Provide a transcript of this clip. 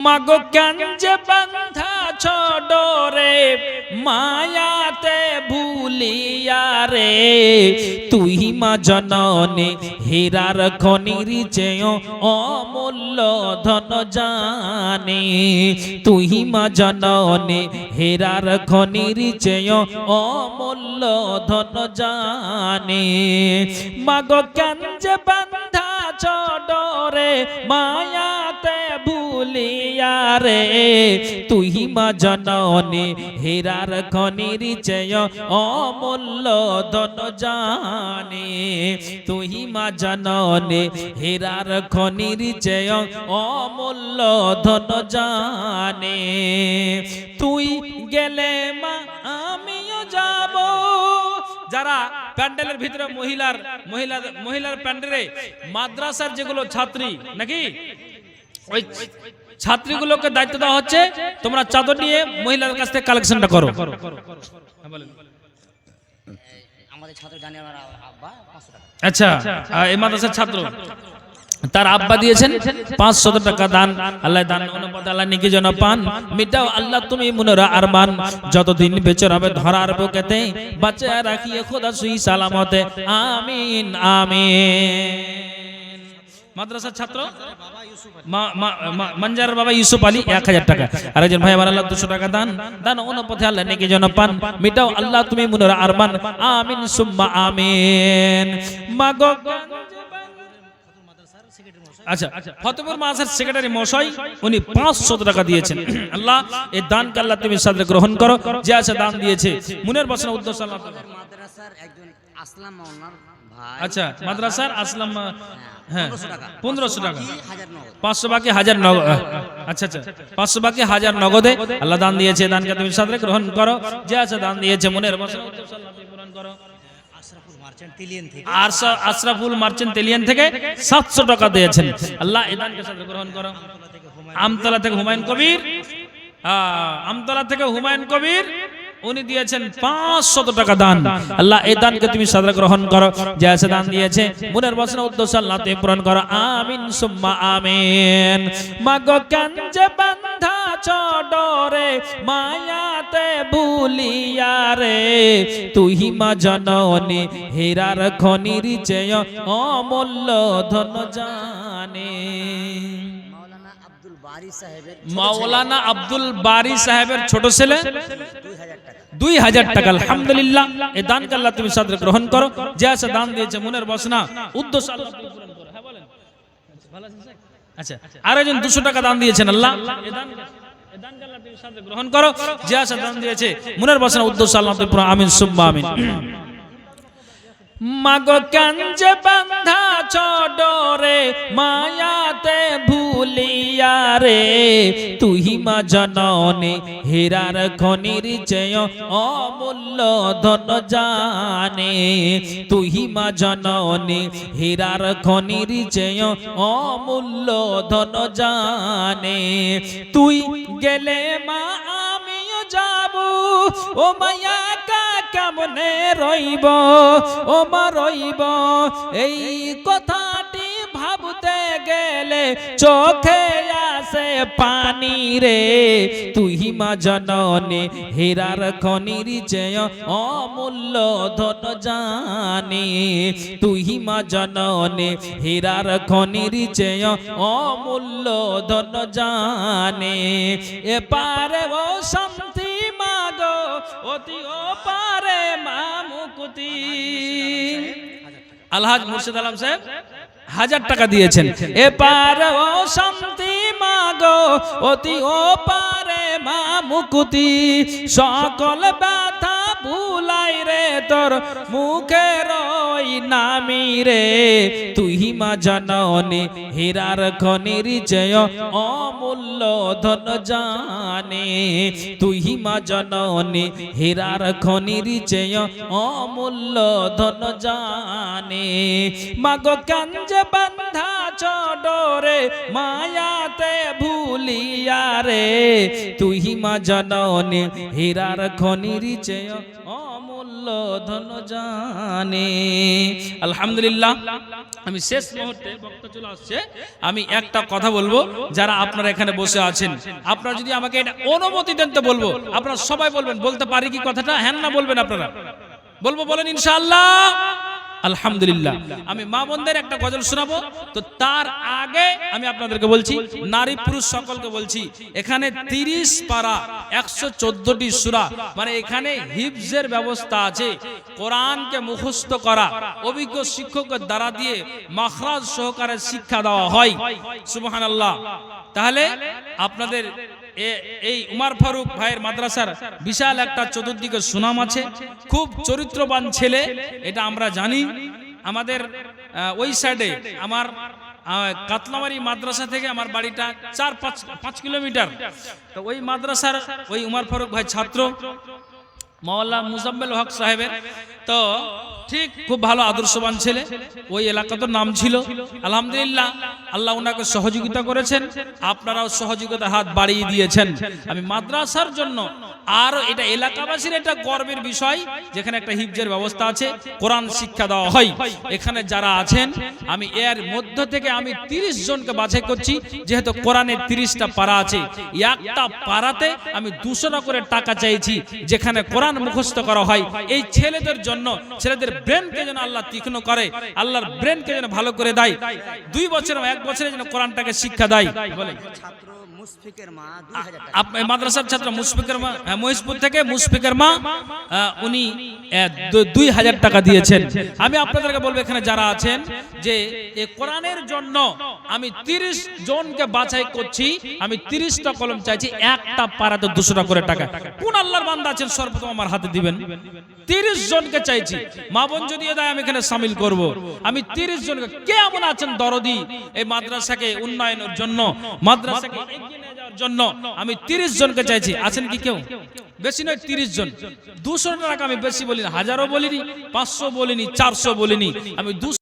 মাগো কাঞ্জে বান্ধা ছডরে মায়াতে ভুলিয়া রে তুই মা জননী হীরার খনির চেয় অমূল্য ধন জানে তুই মা জননী হীরার খনির চেয় অমূল্য ধন জানে মাগো কাঞ্জে বান্ধা ছডরে মায়াতে ভুলিয়া রে তুই মা জননী হীরার খনির চেয় অমূল্য ধন জানে তুই মা জননী হীরার খনির চেয় অমূল্য ধন জানে তুই গেলে মা আমিও যাব। যারা প্যান্ডেলের ভিতরে মহিলার প্যান্ডেলে মাদ্রাসার যেগুলো ছাত্রী নাকি ওই ছাত্রীগুলোকে দায়িত্ব দেওয়া হচ্ছে তোমরা চাদর নিয়ে মহিলাদের কাছ থেকে কালেকশনটা করো। আমাদের ছাত্র জানি আমার আব্বা 500 টাকা। আচ্ছা এই মাদ্রাসার ছাত্র তার আব্বা দিয়েছেন 500 টাকা দান। আল্লাহ দান অনুপাত আল্লাহ নিকে যেন পান মিটাও আল্লাহ তুমি মুনরা আরমান যতদিন বেঁচে রবে ধরার বুকেতে বাঁচিয়ে রাখিয়ে খোদা সুই সালামতে আমিন আমিন। মাদ্রাসার ছাত্র মঞ্জার বাবা ইউসুফ আলী 1000 টাকা। আর একজন ভাই আমার আল্লাহ 200 টাকা দান অনুপথে আল্লাহ নেকি যেন পান মিটাও আল্লাহ তুমি মুনরা আরমান আমিন সুম্মা আমিন। মাগো আচ্ছা ফতেপুর মাদ্রাসার সেক্রেটারি মশাই উনি 500 টাকা দিয়েছেন। আল্লাহ এই দানকে আল্লাহ তুমি সাদরে গ্রহণ করো। যে আছে দান দিয়েছে মুনের বসনা উদ্দেশ্য আল্লাহ মাদ্রাসার একজন আসলাম মাওলানার ভাই। আচ্ছা মাদ্রাসার আসলাম হ্যাঁ 1500 টাকা 500 বাকি 1000 নগদ। আচ্ছা 500 বাকি 1000 নগদে আল্লাহ দান দিয়েছে। দানকে তুমি সাদরে গ্রহণ করো। যে আছে দান দিয়েছে মুনের বসনা উদ্দেশ্য আল্লাহ তুমি পূরণ করো। আশরাফুল মার্চেন্ট তেলিয়ান থেকে 700 টাকা দিয়েছেন। আল্লাহ এই দানকে সাদরে গ্রহণ করো। আমতলা থেকে হুমায়ুন কবির উনি দিয়েছেন 500 টাকা দান। আল্লাহ এই দানকে তুমি সাদরে গ্রহণ করো। যে আছে দান দিয়েছে মুনের বসনা উদ্দেশ্য আল্লাহ তুমি পূরণ করো আমিন সুম্মা আমিন। মাগো কাঞ্জে বান্ধা ছডরে মায়াতে ভুলিয়া রে তুই মা জননী হীরার খনির চেয় অমূল্য ধন জানে। মাওলানা আব্দুল বারি সাহেবের ছোট ছেলে 2000 টাকা। আলহামদুলিল্লাহ এই দানকে আল্লাহ তুমি সাদরে গ্রহণ করো। যে আছে দান দিয়েছে মুনের বসনা উদ্দেশ্য আল্লাহ তুমি পূরণ করো। হ্যাঁ বলেন ভালো আছেন স্যার? আচ্ছা আর একজন 200 টাকা দান দিয়েছেন। আল্লাহ এই দানকে আল্লাহ তুমি সাদরে গ্রহণ করো। যে আছে দান দিয়েছে মুনের বসনা উদ্দেশ্য আল্লাহ তুমি পূরণ আমিন সুম্মা আমিন। মাগো কাঞ্জে বান্ধা ছডরে মায়াতে ভুলিয়া রে তুই মা জননী হীরার খনির চেয় অমূল্য ধন জানে তুই মা জননী হীরার খনির চেয় অমূল্য ধন জানে তুই গেলে মা আমিও যাব। ও মায়া কেমনে রইব ও মা রইব এই কথাটি ভাবতে গেলে চোখে আসে পানি রে তুই মা জননী হীরার খনির চেয় অমূল্য ধন জানে তুই মা জননী হীরার খনির চেয় অমূল্য ধন জানে। এপারে ও শান্তি মাগো অতি ও পারে মা মুকুতি। আলহাজ মুর্শিদ আলম সাহেব 1000 টাকা দিয়েছেন। এপারে ও শান্তি মাগো অতি ও পারে মা মুকুতি সকল ব্যথা ভুলাই রে তোর মুখের ওই নামি রে তুই মা জননী হীরার খনির চেয় অমূল্য ধন জানে তুই মা জননী হীরার খনির চেয় অমূল্য ধন জানে। মাগো কাঞ্জে বান্ধা ছডরে মায়াতে ভুলিয়া রে তুই মা জননী হীরার খনির চেয় অমূল্য অমূল্য ধন জানে। আলহামদুলিল্লাহ, আমি শেষ মুহূর্তে বক্তা চলে আসছে, আমি একটা কথা বলবো, যারা আপনারা এখানে বসে আছেন, আপনারা যদি আমাকে এটা অনুমতি দেন তো বলবো। আপনারা সবাই বলবেন, বলতে পারি কি কথাটা? হ্যাঁ না বলবেন আপনারা? বলবো, বলেন ইনশাআল্লাহ। আলহামদুলিল্লাহ, আমি মা বোনদের একটা গজল শোনাবো। তো তার আগে আমি আপনাদেরকে বলছি, নারী পুরুষ সকলকে বলছি, এখানে 30 পারা 114টি সূরা, মানে এখানে হিফজের ব্যবস্থা আছে। কোরআনকে মুখস্থ করা অভিজ্ঞ শিক্ষকের দ্বারা দিয়ে মাখরাজ সহকারে শিক্ষা দেওয়া হয়। সুবহানাল্লাহ। তাহলে আপনাদের এই উমর ফারুক ভাইয়ের মাদ্রাসার বিশাল একটা চতুর্দিকে সুনাম আছে, খুব চরিত্রবান ছেলে, এটা আমরা জানি। আমাদের ওই সাইডে আমার কাতলামারি মাদ্রাসা থেকে আমার বাড়িটা 4-5 কিলোমিটার। তো ওই মাদ্রাসার ওই উমর ফারুক ভাই ছাত্র মাওলানা মুজাম্মেল হক সাহেবের, তো ঠিক খুব ভালো আদর্শবান ছেলে, ওই এলাকাতে নাম ছিল। আলহামদুলিল্লাহ, আল্লাহ ওনাকে সহযোগিতা করেছেন, আপনারাও সহযোগিতার হাত বাড়িয়ে দিয়েছেন। আমি মাদ্রাসার জন্য আর এটা এলাকাবাসীর একটা গর্বের বিষয়, যেখানে একটা হিফজের ব্যবস্থা আছে, কোরআন শিক্ষা দেওয়া হয়। এখানে যারা আছেন, আমি এর মধ্য থেকে আমি 30 জনকে বাছাই করছি, যেহেতু কোরআনে 30টা পারা আছে। একটা পারাতে আমি 200 করে টাকা চাইছি, যেখানে কোরআন মুখস্থ করা হয়। এই ছেলেদের জন্য, ছেলেদের ব্রেনকে যেন আল্লাহ তীক্ষ্ণ করে, আল্লাহর ব্রেনকে যেন ভালো করে দেয়, 2 বছর 1 বছরে যেন কোরআনটাকে শিক্ষা দেয়। বলে ছাত্র মুশফিকের মা 2000 টাকা। আপনার মাদ্রাসার ছাত্র মুশফিকের মা, মহিষপুর থেকে মুশফিকের মা, উনি 2000 টাকা দিয়েছেন। আমি আপনাদেরকে বলবো, এখানে যারা আছেন, যে এই কোরআনের জন্য আমি 30 জনকে বাছাই করছি, আমি 30টা কলম চাইছি, একটা পারাতে 200 করে টাকা। কোন আল্লাহর বান্দা আছেন সর্বপ্রথম আমার হাতে দিবেন? 30 জনকে চাইছি, মা বোন যদি দেয় আমি এখানে শামিল করব। আমি 30 জনকে, কে এমন আছেন দরদি এই মাদ্রাসাকে উন্নয়নের জন্য, মাদ্রাসাকে এগিয়ে নিয়ে যাওয়ার জন্য? আমি 30 জনকে চাইছি, আছেন কি কেউ? বেশি নয়, 30 জন। 200 টাকা আমি বেশি বলিনি, 1000ও বলিনি, 500 বলিনি, 400 বলিনি, আমি 200